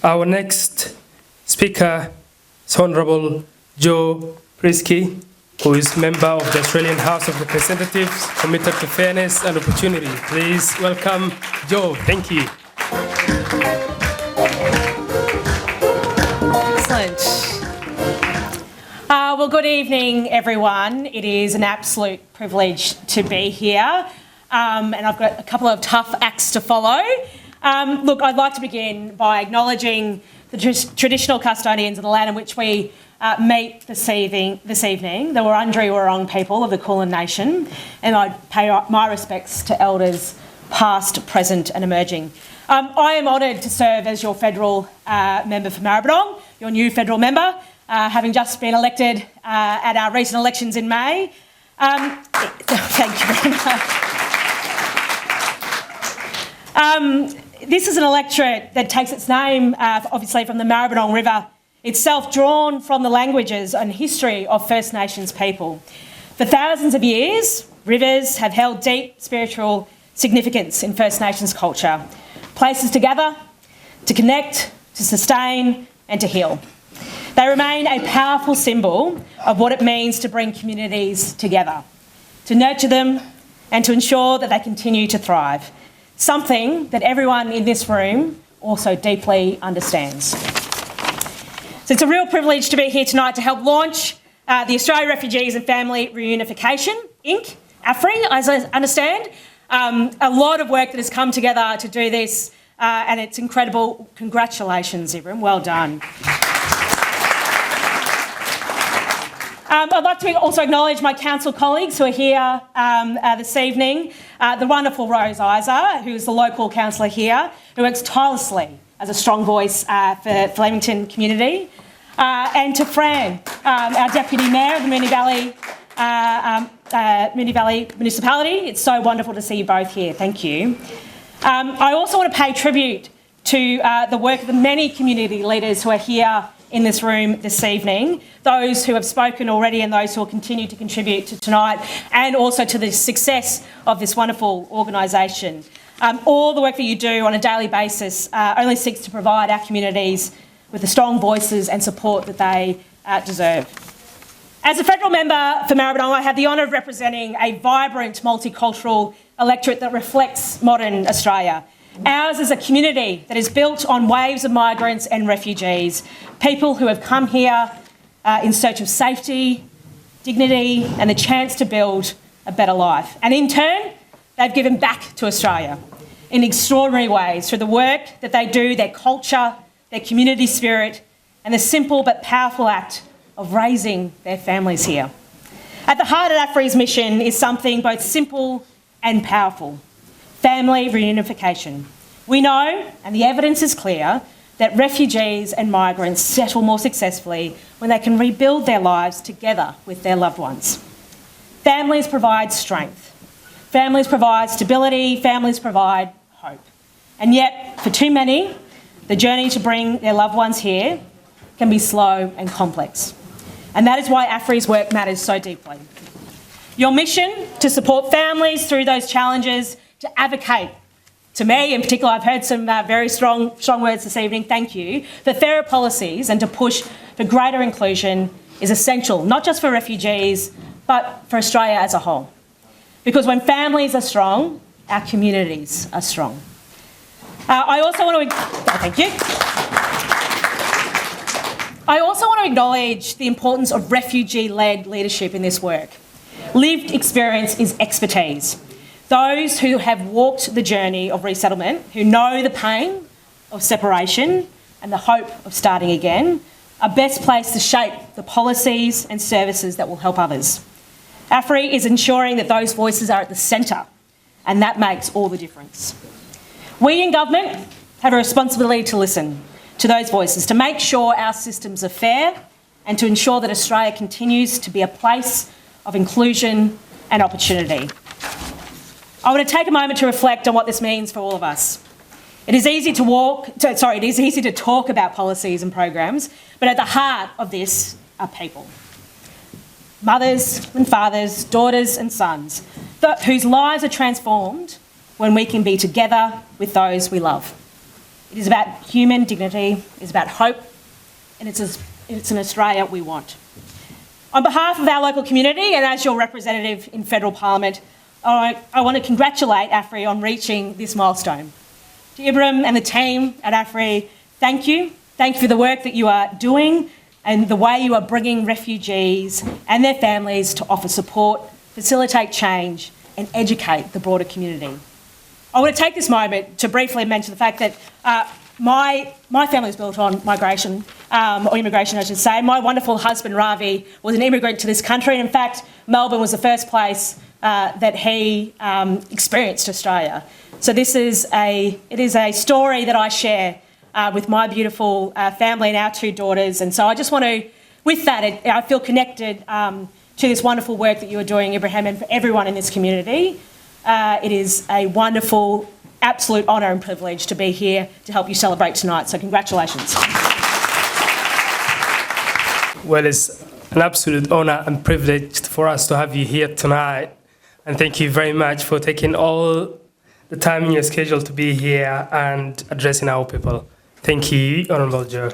Our next speaker is Honourable Joe Prisky, who is member of the Australian House of Representatives, committed to fairness and opportunity. Please welcome Joe. Thank you. Excellent. Well, good evening, everyone. It is an absolute privilege to be here, and I've got a couple of tough acts to follow. Look, I'd like to begin by acknowledging the traditional custodians of the land in which we meet this evening, the Wurundjeri Wurrung people of the Kulin Nation, and I pay my respects to elders past, present and emerging. I am honoured to serve as your federal member for Maribyrnong, your new federal member, having just been elected at our recent elections in May. Thank you very much. This is an electorate that takes its name, obviously, from the Maribyrnong River itself, drawn from the languages and history of First Nations people. For thousands of years, rivers have held deep spiritual significance in First Nations culture. Places to gather, to connect, to sustain and to heal. They remain a powerful symbol of what it means to bring communities together, to nurture them and to ensure that they continue to thrive. Something that everyone in this room also deeply understands. So it's a real privilege to be here tonight to help launch the Australian Refugees and Family Reunification, Inc., ARFI, as I understand. A lot of work that has come together to do this, and it's incredible. Congratulations, everyone. Well done. I'd like to also acknowledge my council colleagues who are here this evening. The wonderful Rose Isa, who is the local councillor here, who works tirelessly as a strong voice for the Flemington community. And to Fran, our Deputy Mayor of the Moonee Valley Municipality. It's so wonderful to see you both here. Thank you. I also want to pay tribute to the work of the many community leaders who are here in this room this evening, those who have spoken already and those who will continue to contribute to tonight, and also to the success of this wonderful organisation. All the work that you do on a daily basis only seeks to provide our communities with the strong voices and support that they deserve. As a federal member for Maribyrnong, I have the honour of representing a vibrant multicultural electorate that reflects modern Australia. Ours is a community that is built on waves of migrants and refugees, people who have come here in search of safety, dignity and the chance to build a better life. And in turn, they've given back to Australia in extraordinary ways through the work that they do, their culture, their community spirit and the simple but powerful act of raising their families here. At the heart of ARFI's mission is something both simple and powerful: family reunification. We know, and the evidence is clear, that refugees and migrants settle more successfully when they can rebuild their lives together with their loved ones. Families provide strength. Families provide stability. Families provide hope. And yet, for too many, the journey to bring their loved ones here can be slow and complex. And that is why ARFI's work matters so deeply. Your mission to support families through those challenges, to advocate, to me in particular, I've heard some very strong words this evening, thank you, for fairer policies and to push for greater inclusion is essential, not just for refugees, but for Australia as a whole. Because when families are strong, our communities are strong. I also want to acknowledge the importance of refugee-led leadership in this work. Lived experience is expertise. Those who have walked the journey of resettlement, who know the pain of separation and the hope of starting again, are best placed to shape the policies and services that will help others. ARFI is ensuring that those voices are at the centre, and that makes all the difference. We in government have a responsibility to listen to those voices, to make sure our systems are fair and to ensure that Australia continues to be a place of inclusion and opportunity. I want to take a moment to reflect on what this means for all of us. It is easy to talk about policies and programs, but at the heart of this are people. Mothers and fathers, daughters and sons, whose lives are transformed when we can be together with those we love. It is about human dignity, it's about hope, and it's an Australia we want. On behalf of our local community and as your representative in federal parliament, I want to congratulate ARFI on reaching this milestone. To Ibrahim and the team at ARFI, thank you. Thank you for the work that you are doing and the way you are bringing refugees and their families to offer support, facilitate change and educate the broader community. I want to take this moment to briefly mention the fact that my family is built on migration, or immigration I should say. My wonderful husband Ravi was an immigrant to this country, and in fact Melbourne was the first place that he experienced Australia. So it is a story that I share with my beautiful family and our 2 daughters, and so I just want to, with that, I feel connected to this wonderful work that you are doing, Ibrahim, and for everyone in this community. It is a wonderful, absolute honour and privilege to be here to help you celebrate tonight, so congratulations. Well, it's an absolute honour and privilege for us to have you here tonight, and thank you very much for taking all the time in your schedule to be here and addressing our people. Thank you, Honourable Joe.